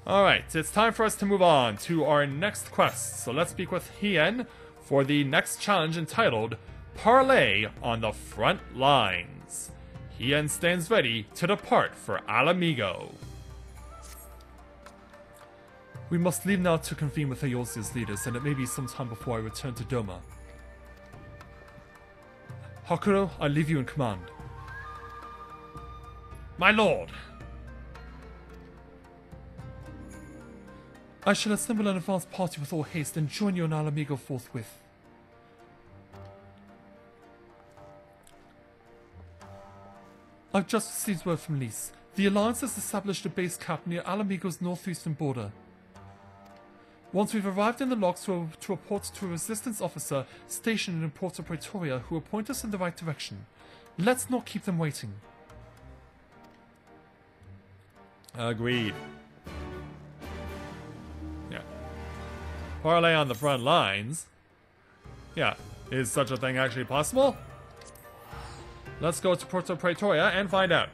Alright, it's time for us to move on to our next quest. So let's speak with Hien for the next challenge entitled Parley on the Front Lines. Hien stands ready to depart for Alamigo. We must leave now to convene with Eosia's leaders, and it may be some time before I return to Doma. Hakuro, I leave you in command. My lord! I shall assemble an advance party with all haste and join you in Alamigo forthwith. I've just received word from Lys. The Alliance has established a base camp near Alamigo's northeastern border. Once we've arrived in the locks, we'll report to a resistance officer stationed in Porto Praetoria who will point us in the right direction. Let's not keep them waiting. Agreed. Yeah. Parley on the front lines? Yeah. Is such a thing actually possible? Let's go to Porto Praetoria and find out.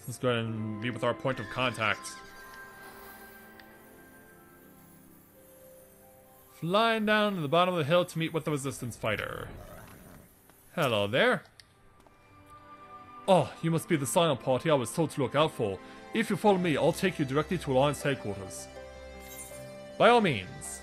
Let's go ahead and meet with our point of contact. Flying down to the bottom of the hill to meet with the resistance fighter. Hello there. Oh, you must be the silent party I was told to look out for. If you follow me, I'll take you directly to Alliance headquarters. By all means.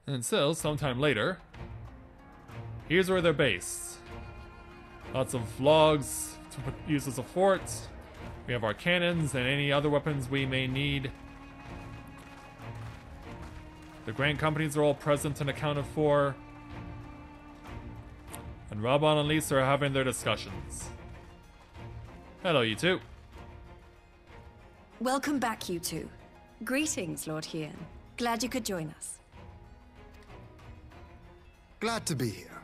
And so, sometime later, here's where they're based. Lots of logs to use as a fort. We have our cannons and any other weapons we may need. The grain companies are all present and accounted for. And Raban and Lys are having their discussions. Hello, you two. Welcome back, you two. Greetings, Lord Hien. Glad you could join us. Glad to be here.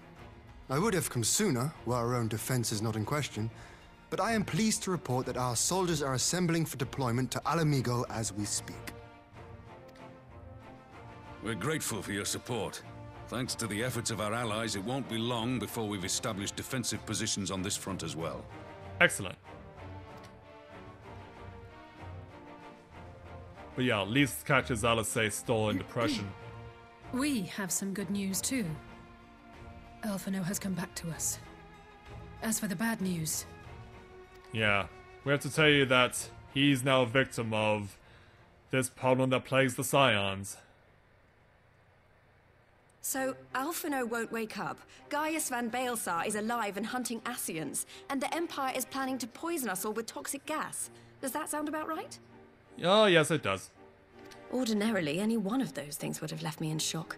I would have come sooner, while our own defense is not in question, but I am pleased to report that our soldiers are assembling for deployment to Alamigo as we speak. We're grateful for your support. Thanks to the efforts of our allies, it won't be long before we've established defensive positions on this front as well. Excellent. But yeah, Lys catches Alisaie still in depression. We have some good news too. Alphino has come back to us. As for the bad news... Yeah, we have to tell you that he's now a victim of this problem that plagues the Scions. So, Alphino won't wake up, Gaius van Baelsar is alive and hunting Ascians, and the Empire is planning to poison us all with toxic gas. Does that sound about right? Oh, yes, it does. Ordinarily, any one of those things would have left me in shock.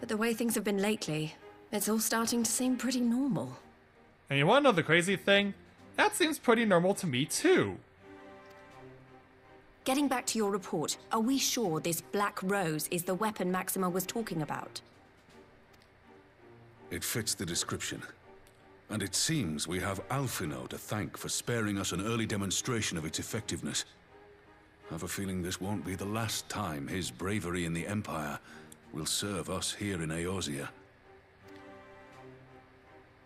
But the way things have been lately, it's all starting to seem pretty normal. And you want to know the crazy thing? That seems pretty normal to me, too. Getting back to your report, are we sure this Black Rose is the weapon Maxima was talking about? It fits the description. And it seems we have Alphino to thank for sparing us an early demonstration of its effectiveness. I have a feeling this won't be the last time his bravery in the Empire will serve us here in Eosia.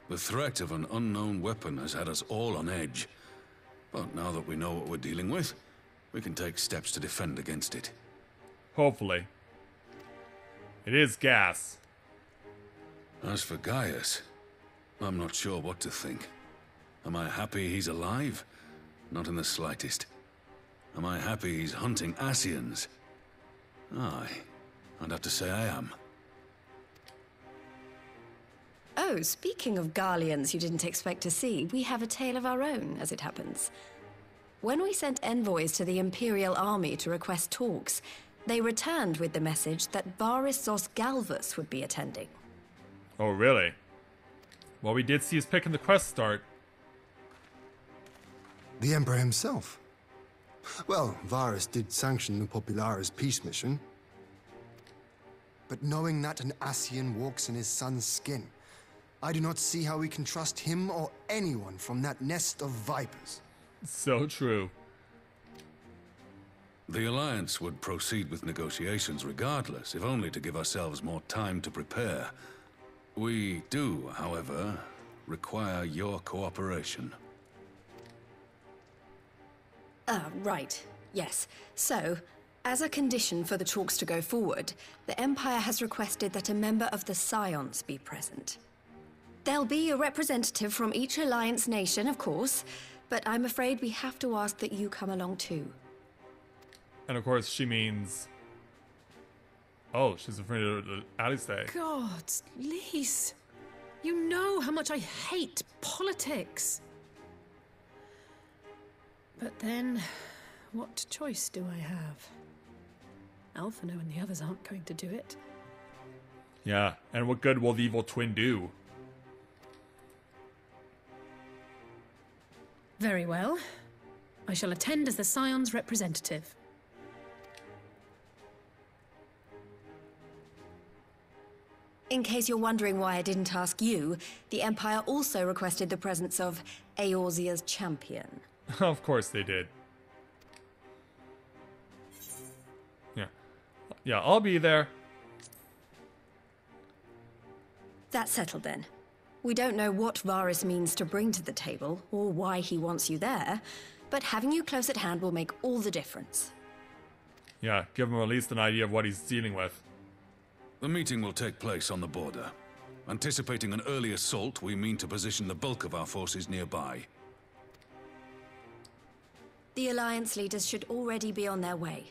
The threat of an unknown weapon has had us all on edge. But now that we know what we're dealing with, we can take steps to defend against it. Hopefully. It is gas. As for Gaius, I'm not sure what to think. Am I happy he's alive? Not in the slightest. Am I happy he's hunting Ascians? Aye, I'd have to say I am. Oh, speaking of Garleans you didn't expect to see, we have a tale of our own, as it happens. When we sent envoys to the Imperial Army to request talks, they returned with the message that Varys Zos Galvus would be attending. Oh, really? Well, we did see his pick in the quest start. The Emperor himself. Well, Varys did sanction the Popularis peace mission. but knowing that an Ascian walks in his son's skin, I do not see how we can trust him or anyone from that nest of vipers. So true. The Alliance would proceed with negotiations regardless, if only to give ourselves more time to prepare. We do, however, require your cooperation. Right. Yes. So, as a condition for the talks to go forward, the Empire has requested that a member of the Scions be present. There'll be a representative from each Alliance nation, of course, but I'm afraid we have to ask that you come along too. And of course, she means... Oh, she's afraid of Alistair. God, Lise. You know how much I hate politics. But then, what choice do I have? Alphino and the others aren't going to do it. Yeah, and what good will the evil twin do? Very well. I shall attend as the Scion's representative. In case you're wondering why I didn't ask you, the Empire also requested the presence of Eorzea's champion. Of course they did. Yeah. Yeah, I'll be there. That's settled then. We don't know what Varys means to bring to the table, or why he wants you there, but having you close at hand will make all the difference. Yeah, give him at least an idea of what he's dealing with. The meeting will take place on the border. Anticipating an early assault, we mean to position the bulk of our forces nearby. The Alliance leaders should already be on their way.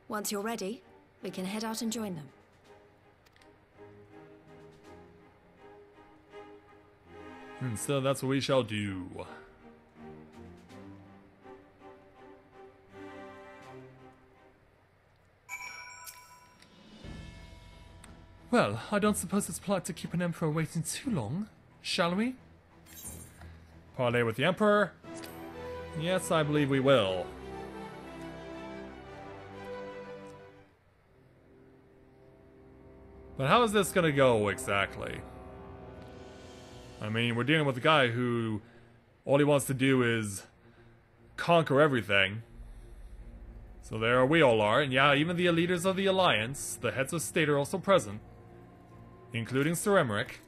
Once you're ready, we can head out and join them. And so that's what we shall do. Well, I don't suppose it's polite to keep an emperor waiting too long, shall we? Parley with the Emperor? Yes, I believe we will. But how is this gonna go exactly? I mean, we're dealing with a guy who all he wants to do is conquer everything. So there we all are, and yeah, even the leaders of the Alliance, the heads of state, are also present. Including Sir Emmerich.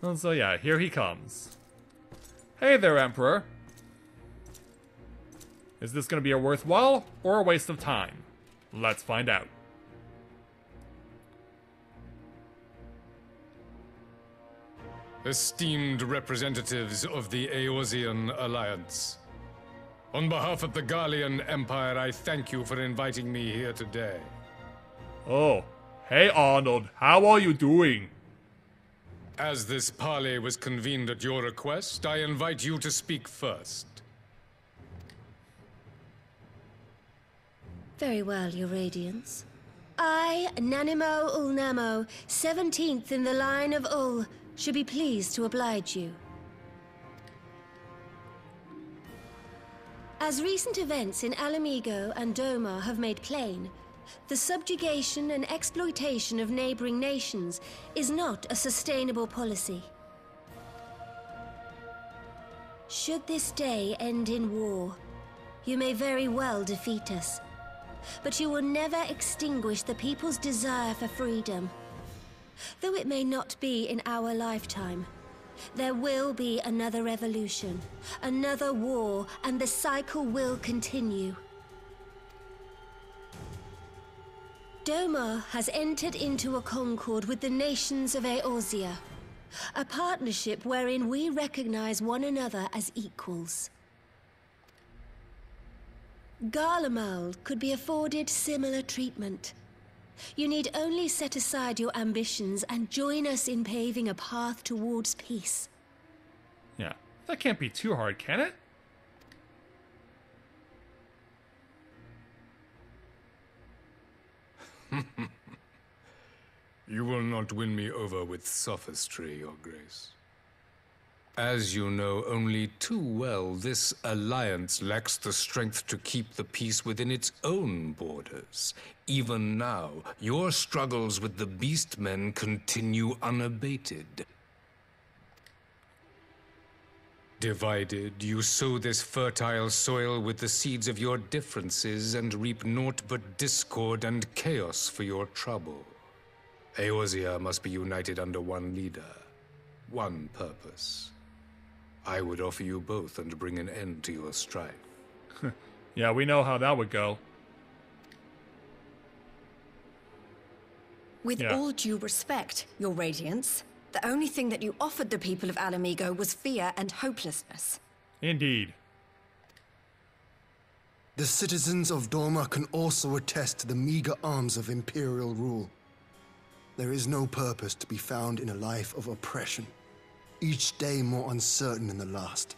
And so yeah, here he comes. Hey there, Emperor. Is this going to be a worthwhile or a waste of time? Let's find out. Esteemed representatives of the Eorzean Alliance, on behalf of the Garlean Empire, I thank you for inviting me here today. Oh, hey Arnold, how are you doing? As this parley was convened at your request, I invite you to speak first. Very well, Your Radiance. I, Nanimo Ulnamo, 17th in the line of Ul, should be pleased to oblige you. As recent events in Alamigo and Doma have made plain, the subjugation and exploitation of neighboring nations is not a sustainable policy. Should this day end in war, you may very well defeat us, but you will never extinguish the people's desire for freedom. Though it may not be in our lifetime, there will be another revolution, another war, and the cycle will continue. Doma has entered into a concord with the nations of Eorzea, a partnership wherein we recognize one another as equals. Garlemald could be afforded similar treatment. You need only set aside your ambitions and join us in paving a path towards peace. Yeah, that can't be too hard, can it? You will not win me over with sophistry, Your Grace. As you know only too well, this alliance lacks the strength to keep the peace within its own borders. Even now, your struggles with the Beastmen continue unabated. Divided, you sow this fertile soil with the seeds of your differences and reap naught but discord and chaos for your trouble. Eorzea must be united under one leader, one purpose. I would offer you both and bring an end to your strife. Yeah, we know how that would go. With all due respect, Your Radiance, the only thing that you offered the people of Alamigo was fear and hopelessness. Indeed. The citizens of Dorma can also attest to the meager arms of Imperial rule. There is no purpose to be found in a life of oppression, each day more uncertain than the last.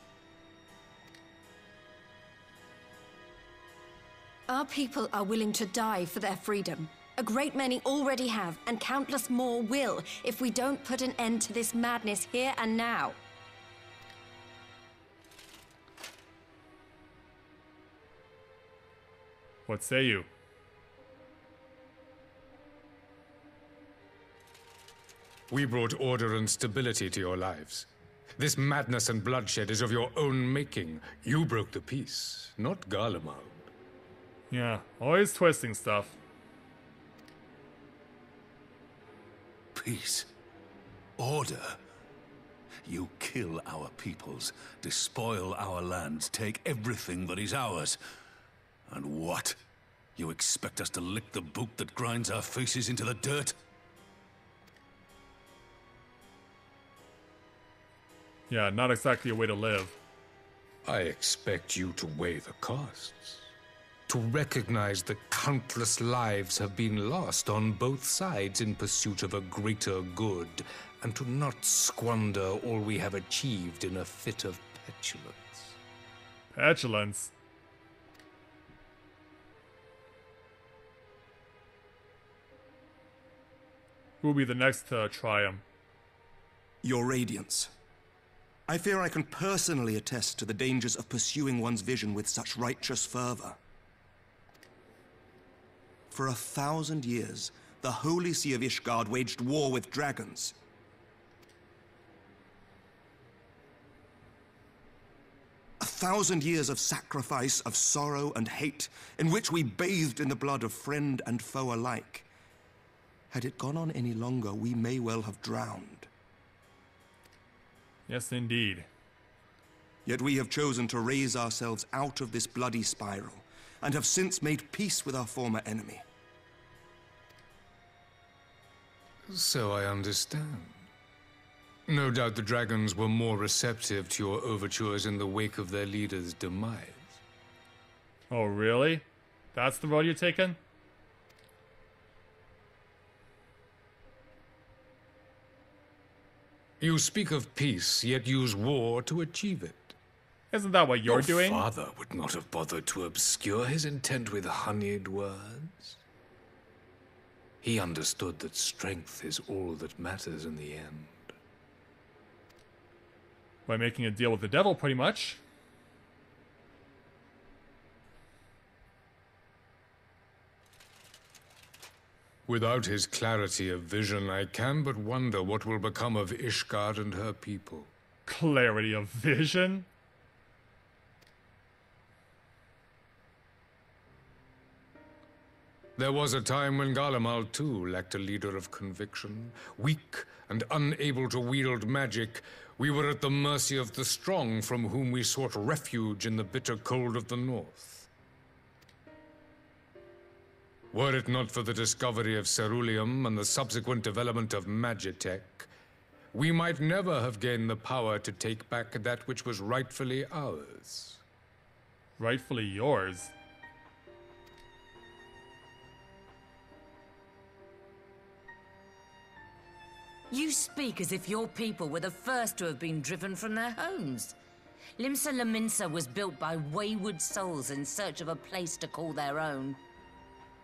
Our people are willing to die for their freedom. A great many already have, and countless more will, if we don't put an end to this madness here and now. What say you? We brought order and stability to your lives. This madness and bloodshed is of your own making. You broke the peace, not Garlemald. Yeah, always twisting stuff. Peace. Order. You kill our peoples, despoil our lands, take everything that is ours. And what? You expect us to lick the boot that grinds our faces into the dirt? Yeah, not exactly a way to live. I expect you to weigh the costs. To recognize the countless lives have been lost on both sides in pursuit of a greater good, and to not squander all we have achieved in a fit of petulance. Petulance? Who will be the next to try him? Your Radiance. I fear I can personally attest to the dangers of pursuing one's vision with such righteous fervor. For 1,000 years, the Holy See of Ishgard waged war with dragons. A 1,000 years of sacrifice, of sorrow and hate, in which we bathed in the blood of friend and foe alike. Had it gone on any longer, we may well have drowned. Yes, indeed. Yet we have chosen to raise ourselves out of this bloody spiral, and have since made peace with our former enemy. So I understand. No doubt the dragons were more receptive to your overtures in the wake of their leader's demise. Oh, really? That's the road you're taking? You speak of peace, yet use war to achieve it. Isn't that what you're doing? Your father would not have bothered to obscure his intent with honeyed words. He understood that strength is all that matters in the end. By making a deal with the devil, pretty much. Without his clarity of vision, I can but wonder what will become of Ishgard and her people. Clarity of vision? There was a time when Garlemald too lacked a leader of conviction. Weak and unable to wield magic, we were at the mercy of the strong, from whom we sought refuge in the bitter cold of the north. Were it not for the discovery of ceruleum and the subsequent development of magitech, we might never have gained the power to take back that which was rightfully ours. Rightfully yours? You speak as if your people were the first to have been driven from their homes. Limsa Lominsa was built by wayward souls in search of a place to call their own.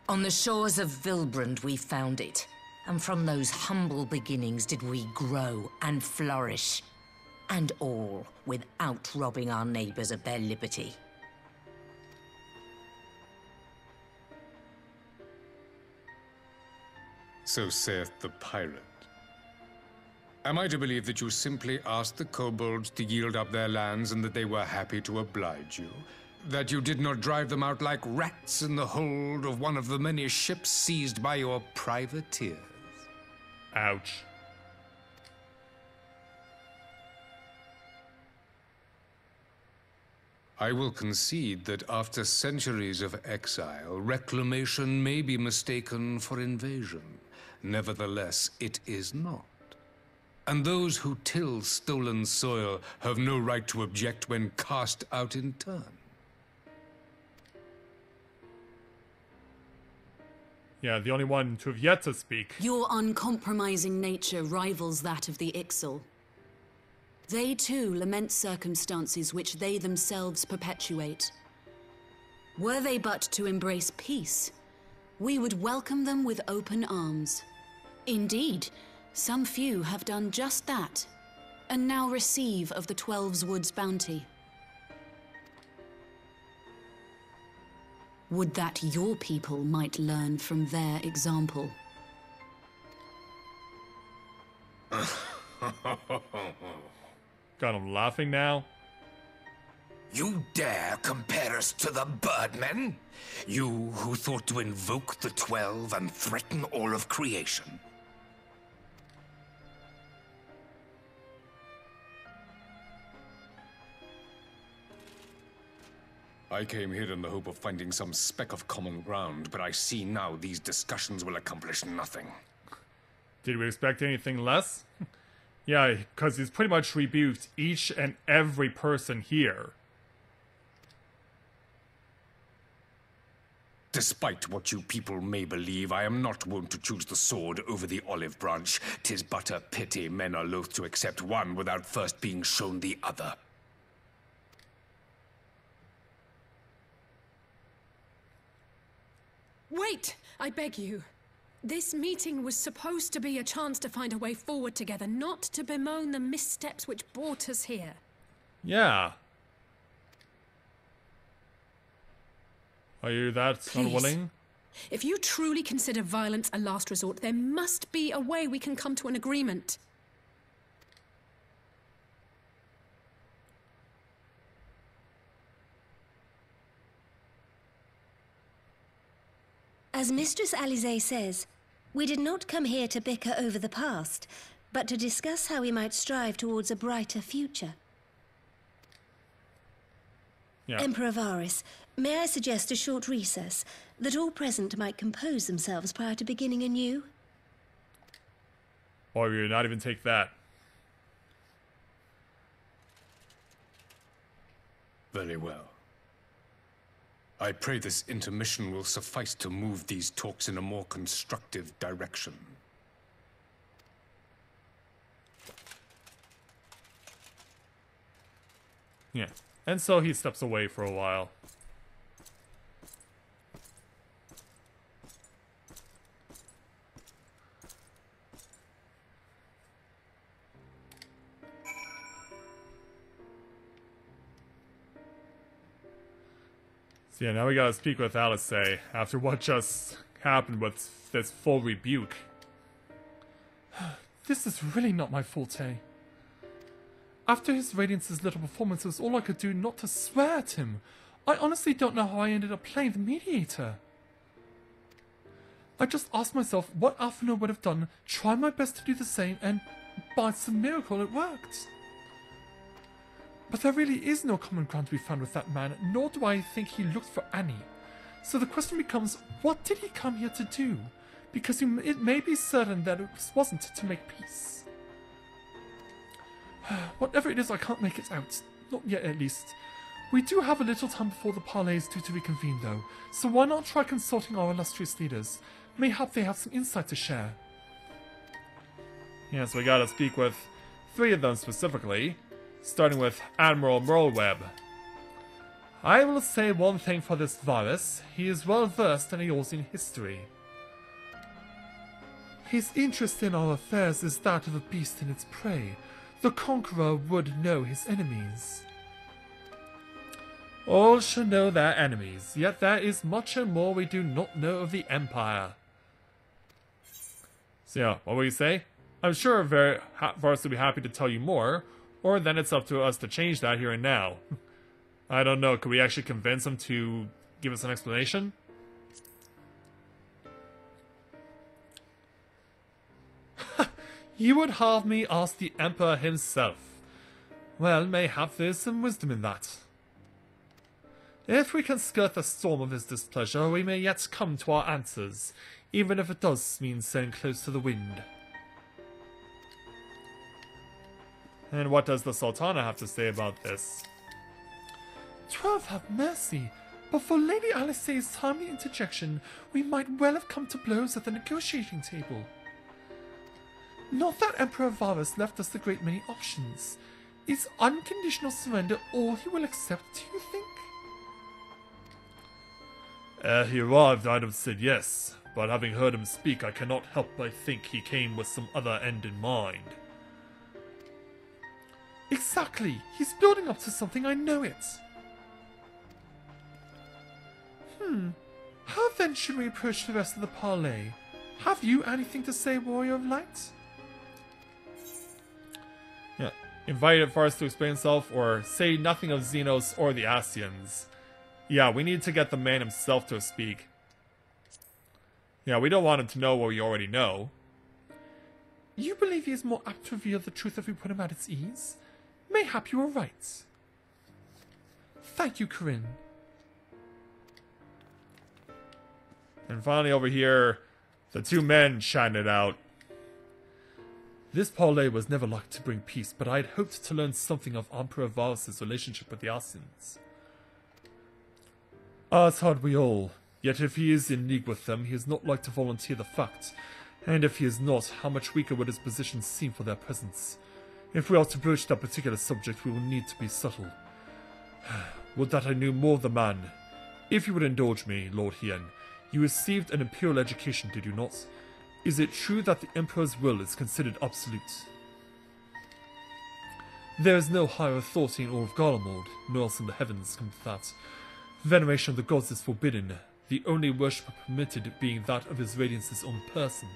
On the shores of Vilbrand we found it, and from those humble beginnings did we grow and flourish. And all without robbing our neighbors of their liberty. So saith the pirate. Am I to believe that you simply asked the kobolds to yield up their lands and that they were happy to oblige you? That you did not drive them out like rats in the hold of one of the many ships seized by your privateers? Ouch. I will concede that after centuries of exile, reclamation may be mistaken for invasion. Nevertheless, it is not. And those who till stolen soil have no right to object when cast out in turn. Yeah, the only one to have yet to speak. Your uncompromising nature rivals that of the Ixal. They too lament circumstances which they themselves perpetuate. Were they but to embrace peace, we would welcome them with open arms. Indeed, some few have done just that, and now receive of the 12's Wood's bounty. Would that your people might learn from their example. Got him laughing now. You dare compare us to the Birdmen? You who thought to invoke the 12 and threaten all of creation? I came here in the hope of finding some speck of common ground, but I see now these discussions will accomplish nothing. Did we expect anything less? Yeah, because he's pretty much rebuked each and every person here. Despite what you people may believe, I am not wont to choose the sword over the olive branch. 'Tis but a pity men are loath to accept one without first being shown the other. Wait! I beg you. This meeting was supposed to be a chance to find a way forward together, not to bemoan the missteps which brought us here. Yeah. Are you that Please. unwilling? If you truly consider violence a last resort, there must be a way we can come to an agreement. As Mistress Alisaie says, we did not come here to bicker over the past, but to discuss how we might strive towards a brighter future. Yeah. Emperor Varys, may I suggest a short recess, that all present might compose themselves prior to beginning anew? Or will you not even take that? Very well. I pray this intermission will suffice to move these talks in a more constructive direction. Yeah. And so he steps away for a while. So yeah, now we gotta speak with Alisaie after what just happened with this full rebuke. This is really not my forte. After his Radiance's little performance, it was all I could do not to swear at him. I honestly don't know how I ended up playing the mediator. I just asked myself what Alphinaud would have done, tried my best to do the same, and by some miracle it worked. But there really is no common ground to be found with that man, nor do I think he looked for any. So the question becomes, what did he come here to do? Because it may be certain that it wasn't to make peace. Whatever it is, I can't make it out. Not yet, at least. We do have a little time before the parley is due to reconvene, though, so why not try consulting our illustrious leaders? Mayhap they have some insight to share. Yes, we gotta speak with 3 of them specifically. Starting with Admiral Merlweb. I will say one thing for this Varys. He is well versed in Eorzean history. His interest in our affairs is that of a beast in its prey, the conqueror would know his enemies. All should know their enemies, yet there is much and more we do not know of the Empire. So yeah, what will you say? I'm sure Varus will be happy to tell you more, or then it's up to us to change that here and now. I don't know, could we actually convince him to give us an explanation? You would have me ask the Emperor himself. Well, mayhap there's some wisdom in that. If we can skirt the storm of his displeasure, we may yet come to our answers, even if it does mean staying close to the wind. And what does the Sultana have to say about this? 12 have mercy, but for Lady Alice's timely interjection, we might well have come to blows at the negotiating table. Not that Emperor Varus left us a great many options. Is unconditional surrender all he will accept, do you think? Ere he arrived, I'd have said yes, but having heard him speak, I cannot help but think he came with some other end in mind. Exactly! He's building up to something, I know it! How then should we approach the rest of the parley? Have you anything to say, Warrior of Light? Yeah, invite Varus to explain himself, or say nothing of Xenos or the Ascians. Yeah, we need to get the man himself to speak. Yeah, we don't want him to know what we already know. You believe he is more apt to reveal the truth if we put him at his ease? Mayhap you are right. Thank you, Corinne. And finally over here, the two men chatting it out. This parley was never like to bring peace, but I had hoped to learn something of Emperor Varus' relationship with the Ascians. As had we all, yet if he is in league with them, he is not like to volunteer the fact, and if he is not, how much weaker would his position seem for their presence? If we are to broach that particular subject, we will need to be subtle. Would that I knew more of the man. If you would indulge me, Lord Hien, you received an imperial education, did you not? Is it true that the Emperor's will is considered absolute? There is no higher authority in all of Garlemald, nor else in the heavens come to that. Veneration of the gods is forbidden, the only worship permitted being that of His Radiance's own person.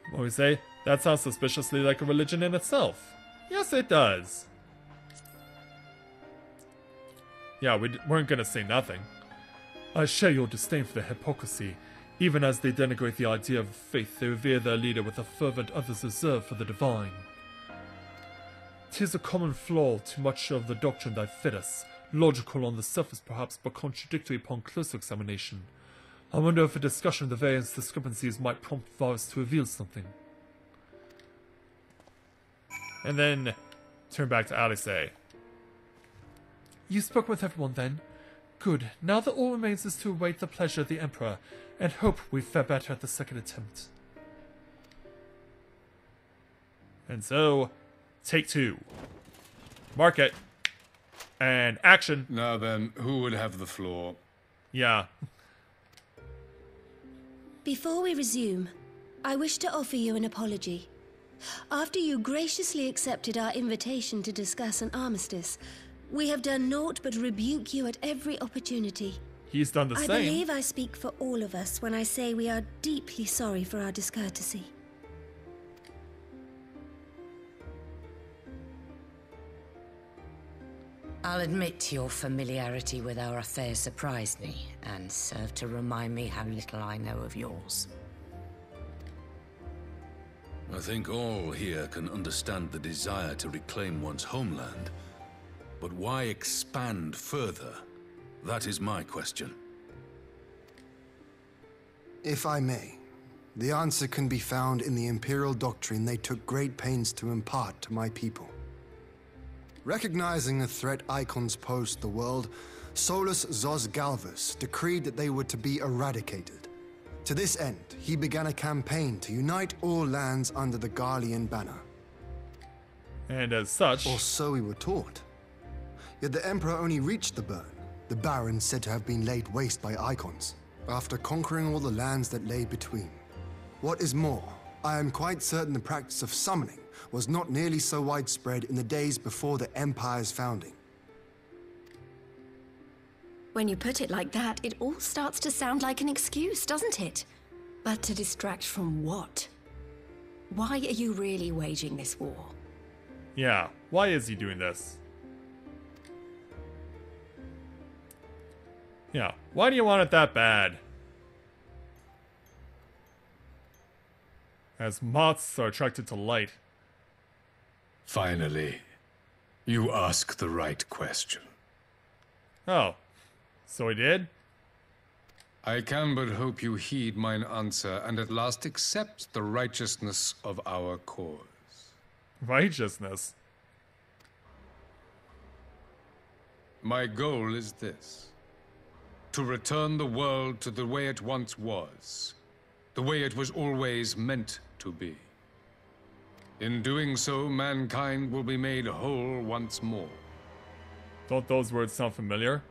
What do we say? That sounds suspiciously like a religion in itself. Yes, it does. Yeah, we weren't gonna say nothing. I share your disdain for their hypocrisy. Even as they denigrate the idea of faith, they revere their leader with a fervent others reserve for the divine. 'Tis a common flaw to much of the doctrine that fed us, logical on the surface perhaps, but contradictory upon closer examination. I wonder if a discussion of the various discrepancies might prompt Varus to reveal something. And then turn back to Alice. You spoke with everyone then? Good. Now that all remains is to await the pleasure of the Emperor, and hope we fare better at the second attempt. And so, take two. Mark it. And action. Now then, who would have the floor? Yeah. Before we resume, I wish to offer you an apology. After you graciously accepted our invitation to discuss an armistice, we have done naught but rebuke you at every opportunity. He's done the same. I believe I speak for all of us when I say we are deeply sorry for our discourtesy. I'll admit your familiarity with our affairs surprised me, and served to remind me how little I know of yours. I think all here can understand the desire to reclaim one's homeland. But why expand further? That is my question. If I may, the answer can be found in the Imperial doctrine they took great pains to impart to my people. Recognizing the threat icons posed to the world, Solus Zos Galvus decreed that they were to be eradicated. To this end, he began a campaign to unite all lands under the Garlean banner. And as such... Or so we were taught. Yet the Emperor only reached the burn, the barren said to have been laid waste by icons, after conquering all the lands that lay between. What is more, I am quite certain the practice of summoning was not nearly so widespread in the days before the Empire's founding. When you put it like that, it all starts to sound like an excuse, doesn't it? But to distract from what? Why are you really waging this war? Yeah, why is he doing this? Yeah, why do you want it that bad? As moths are attracted to light. Finally, you ask the right question. Oh, so he did? I can but hope you heed mine answer and at last accept the righteousness of our cause. Righteousness? My goal is this: to return the world to the way it once was, the way it was always meant to be. In doing so, mankind will be made whole once more. Don't those words sound familiar?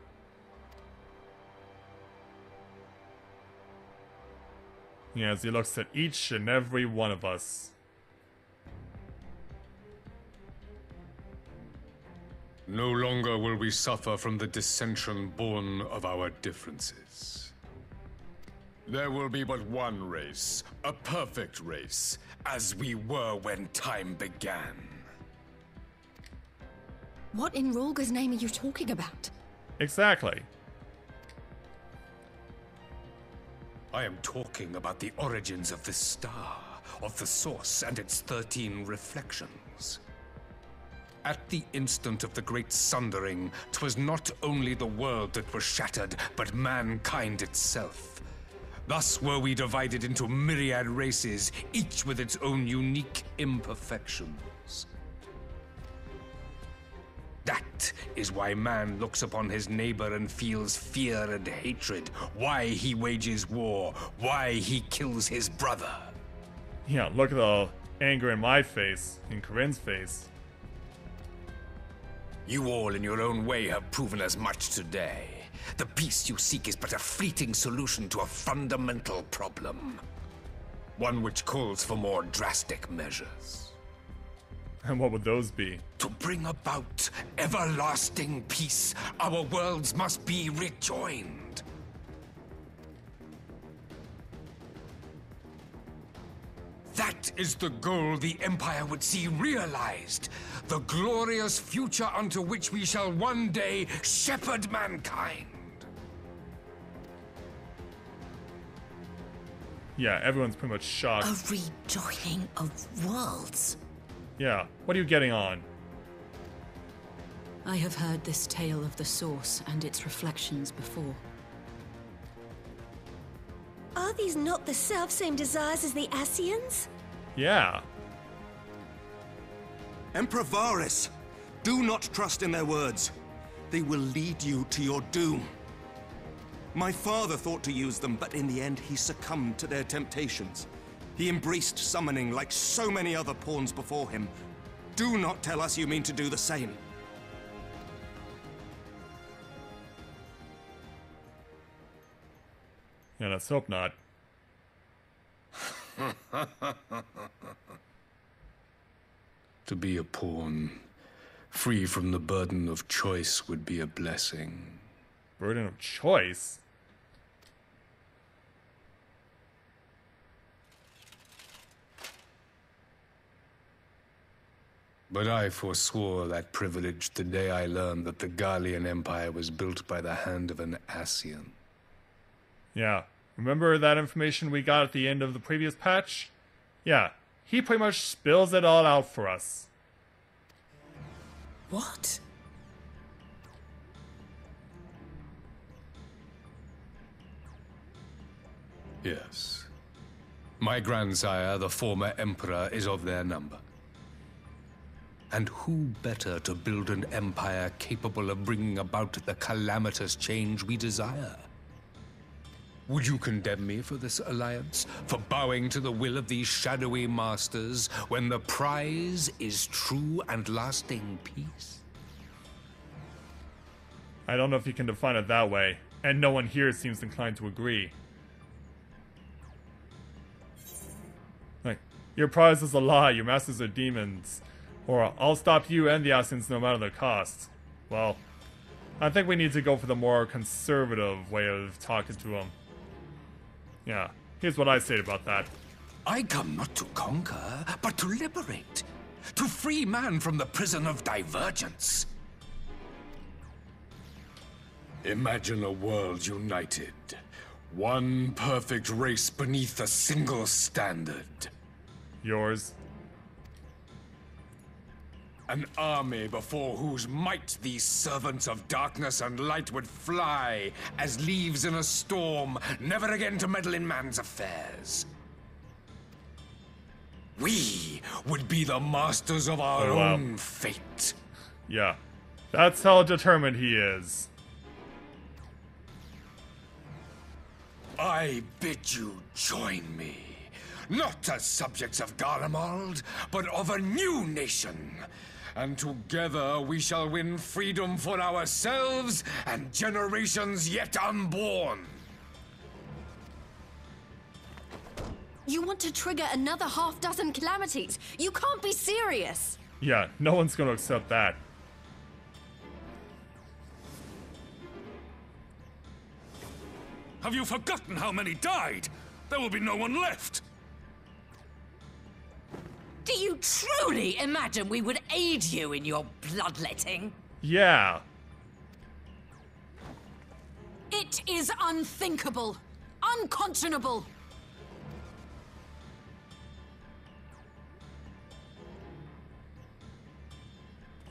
Yeah, as he looks at each and every one of us. No longer will we suffer from the dissension born of our differences. There will be but one race, a perfect race, as we were when time began. What in Rulga's name are you talking about? Exactly. I am talking about the origins of the star, of the source and its 13 reflections. At the instant of the great sundering, 'twas not only the world that was shattered, but mankind itself. Thus were we divided into myriad races, each with its own unique imperfections. That is why man looks upon his neighbor and feels fear and hatred, why he wages war, why he kills his brother. Yeah, look at the anger in my face, in Corinne's face. You all in your own way have proven as much today. The peace you seek is but a fleeting solution to a fundamental problem. One which calls for more drastic measures. And what would those be? To bring about everlasting peace, our worlds must be rejoined. That is the goal the Empire would see realized. The glorious future unto which we shall one day shepherd mankind. Yeah, everyone's pretty much shocked. A rejoining of worlds. Yeah, what are you getting on? I have heard this tale of the source and its reflections before. Are these not the self-same desires as the Ascians? Yeah. Emperor Varys, do not trust in their words. They will lead you to your doom. My father thought to use them, but in the end he succumbed to their temptations. He embraced summoning like so many other pawns before him. Do not tell us you mean to do the same. Yeah, let's hope not. To be a pawn, free from the burden of choice, would be a blessing. Burden of choice? But I forswore that privilege the day I learned that the Garlean Empire was built by the hand of an Ascian. Yeah. Remember that information we got at the end of the previous patch? Yeah. He pretty much spills it all out for us. What? Yes. My grandsire, the former emperor, is of their number. And who better to build an empire capable of bringing about the calamitous change we desire? Would you condemn me for this alliance? For bowing to the will of these shadowy masters, when the prize is true and lasting peace? I don't know if you can define it that way, and no one here seems inclined to agree. Like, Your prize is a lie, your masters are demons. Or I'll stop you and the Assassins no matter the cost. Well, I think we need to go for the more conservative way of talking to him. Yeah, here's what I say about that. I come not to conquer, but to liberate. To free man from the prison of divergence. Imagine a world united. One perfect race beneath a single standard. Yours. An army before whose might these servants of darkness and light would fly as leaves in a storm, never again to meddle in man's affairs. We would be the masters of our own fate. Yeah, that's how determined he is. I bid you join me, not as subjects of Garlemald, but of a new nation. And together we shall win freedom for ourselves and generations yet unborn. You want to trigger another half-dozen calamities? You can't be serious! Yeah, no one's gonna accept that. Have you forgotten how many died? There will be no one left. Do you truly imagine we would aid you in your bloodletting? Yeah. It is unthinkable. Unconscionable.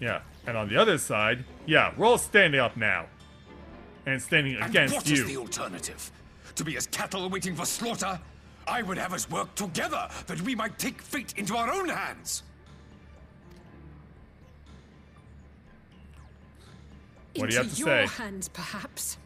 Yeah, and on the other side, yeah, we're all standing up now. And standing against what you. is the alternative? To be as cattle waiting for slaughter? I would have us work together, that we might take fate into our own hands. What do you have to Into say? your hands, perhaps.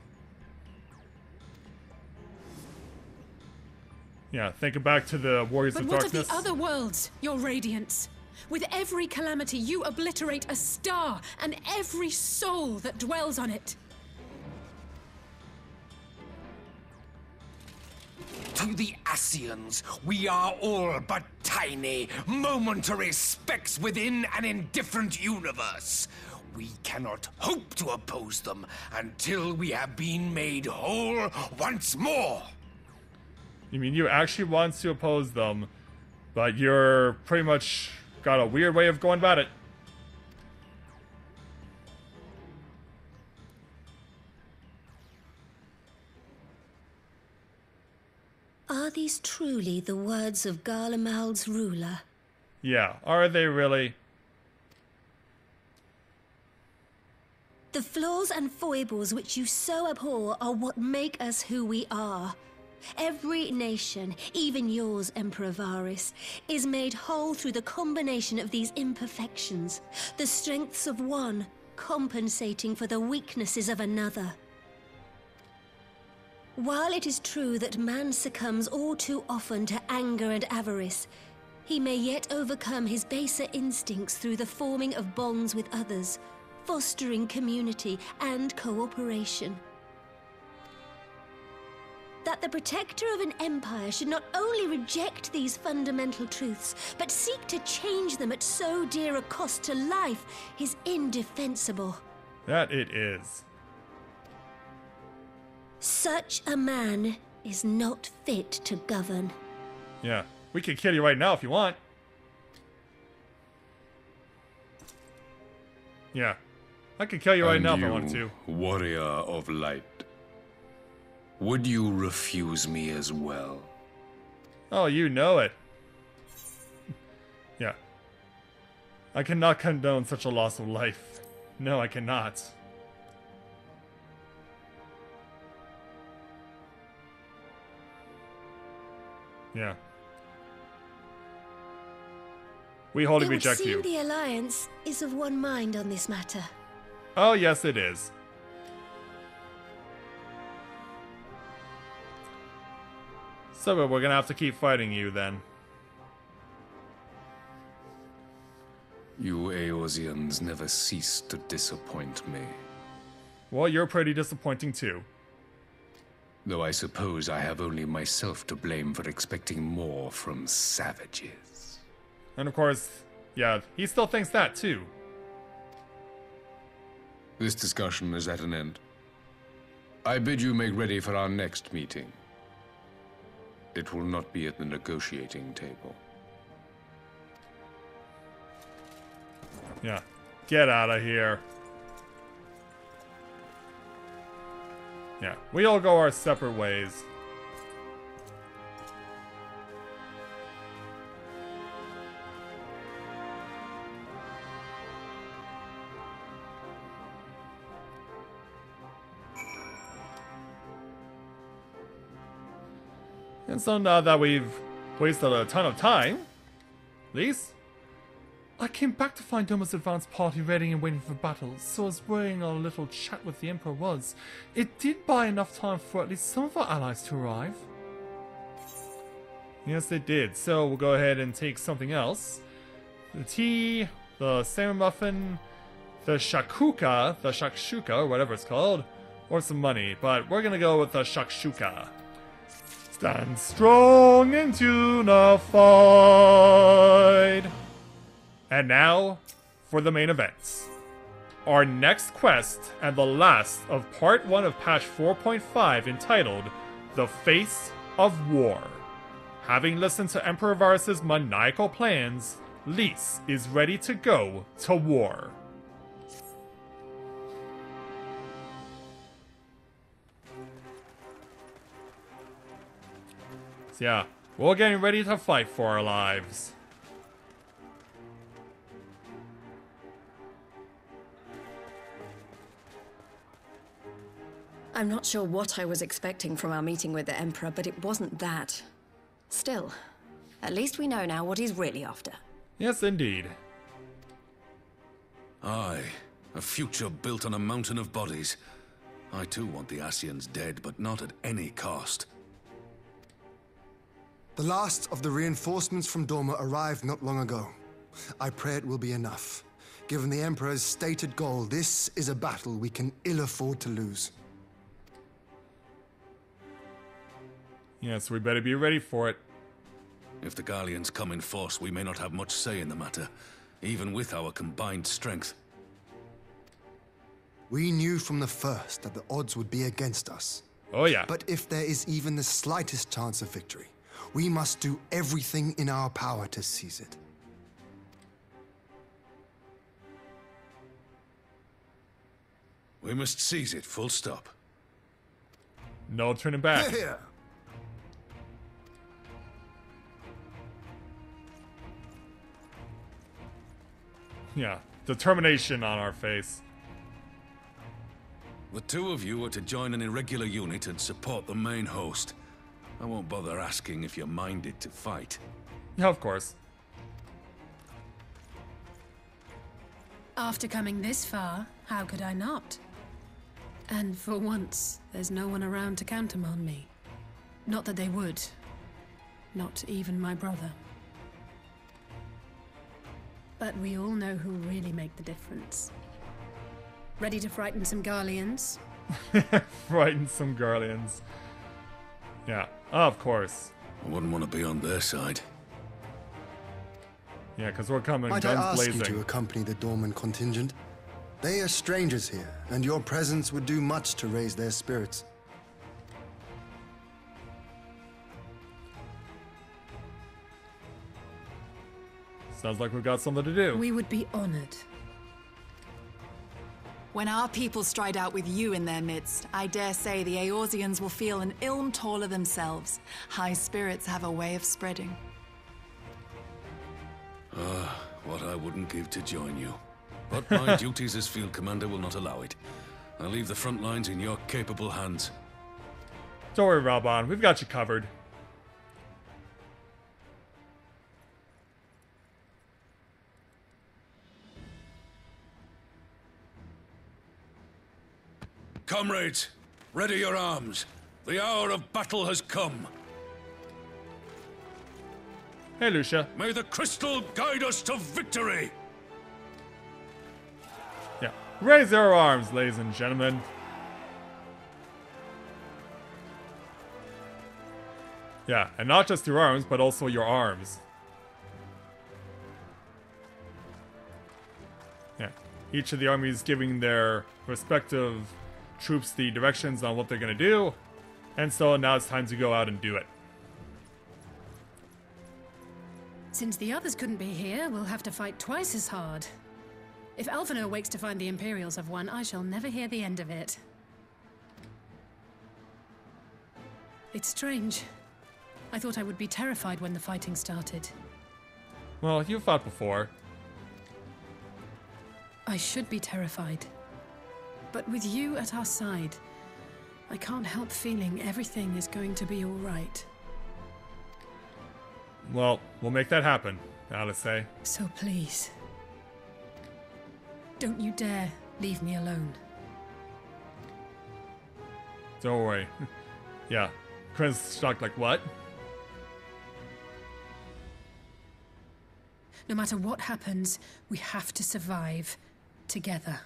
Yeah, think back to the Warriors But of what Darkness. of the other worlds, your radiance? With every calamity, you obliterate a star and every soul that dwells on it. To the Ascians, we are all but tiny, momentary specks within an indifferent universe. We cannot hope to oppose them until we have been made whole once more. You mean you actually want to oppose them, but you're pretty much got a weird way of going about it. Are these truly the words of Garlemald's ruler? Yeah, are they really? The flaws and foibles which you so abhor are what make us who we are. Every nation, even yours, Emperor Varys, is made whole through the combination of these imperfections, the strengths of one compensating for the weaknesses of another. While it is true that man succumbs all too often to anger and avarice, he may yet overcome his baser instincts through the forming of bonds with others, fostering community and cooperation. That the protector of an empire should not only reject these fundamental truths, but seek to change them at so dear a cost to life is indefensible. That it is. Such a man is not fit to govern. Yeah, we can kill you right now if you want. Yeah, I could kill you right now if I wanted to. Warrior of light, would you refuse me as well? Oh, you know it. Yeah. I cannot condone such a loss of life. No, I cannot. Yeah. We wholly reject you. It would seem the Alliance is of one mind on this matter. Oh, yes, it is. So we're gonna have to keep fighting you then. You Eorzeans never cease to disappoint me. Well, you're pretty disappointing too. Though I suppose I have only myself to blame for expecting more from savages. And of course, yeah, he still thinks that too. This discussion is at an end. I bid you make ready for our next meeting. It will not be at the negotiating table. Yeah, get out of here. Yeah, we all go our separate ways. And so now that we've wasted a ton of time, Lise, I came back to find Doma's advance party ready and waiting for battle, so as worrying our little chat with the Emperor was, it did buy enough time for at least some of our allies to arrive. Yes, it did, so we'll go ahead and take something else. The tea, the salmon muffin, the shakshuka, whatever it's called, or some money, but we're gonna go with the shakshuka. Stand strong and unified. And now, for the main events. Our next quest, and the last of Part 1 of Patch 4.5, entitled The Face of War. Having listened to Emperor Varus's maniacal plans, Lise is ready to go to war. So yeah, we're getting ready to fight for our lives. I'm not sure what I was expecting from our meeting with the Emperor, but it wasn't that. Still, at least we know now what he's really after. Yes, indeed. Aye, a future built on a mountain of bodies. I too want the Ascians dead, but not at any cost. The last of the reinforcements from Dorma arrived not long ago. I pray it will be enough. Given the Emperor's stated goal, this is a battle we can ill afford to lose. Yes, we better be ready for it. If the Garleans come in force, we may not have much say in the matter, even with our combined strength. We knew from the first that the odds would be against us. Oh yeah. But if there is even the slightest chance of victory, we must do everything in our power to seize it. We must seize it, full stop. No turning back. Here! Yeah, determination on our face. The two of you are to join an irregular unit and support the main host. I won't bother asking if you're minded to fight. Yeah, of course. After coming this far, how could I not? And for once, there's no one around to countermand me. Not that they would. Not even my brother. But we all know who really make the difference. Ready to frighten some Garleans? Frighten some Garleans. Yeah, of course. I wouldn't want to be on their side. Yeah, because we're coming Might I guns ask blazing. you to accompany the Dorman contingent? They are strangers here, and your presence would do much to raise their spirits. Sounds like we've got something to do. We would be honored. When our people stride out with you in their midst, I dare say the Eorzeans will feel an ilm taller themselves. High spirits have a way of spreading. What I wouldn't give to join you. But my duties as field commander will not allow it. I'll leave the front lines in your capable hands. Don't worry, Raban. We've got you covered. Comrades, ready your arms. The hour of battle has come. Hey, Lucia. May the crystal guide us to victory! Yeah. Raise your arms, ladies and gentlemen. Yeah, and not just your arms, but also your arms. Each of the armies giving their respective troops the directions on what they're going to do. And so now it's time to go out and do it. Since the others couldn't be here, we'll have to fight twice as hard. If Alphinaud wakes to find the Imperials have won, I shall never hear the end of it. It's strange. I thought I would be terrified when the fighting started. Well, you fought before. I should be terrified. But with you at our side, I can't help feeling everything is going to be all right. Well, we'll make that happen, Alice. So please, don't you dare leave me alone. Don't worry. Yeah. Corinne's shocked like, what? No matter what happens, we have to survive together.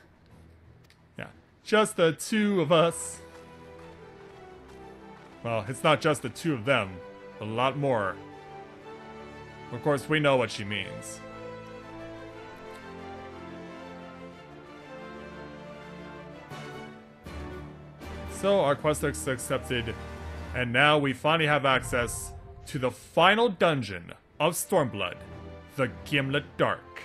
Yeah. Just the two of us. Well, it's not just the two of them, but a lot more. Of course, we know what she means. So, our quest is accepted, and now we finally have access to the final dungeon of Stormblood, the Gimlet Dark.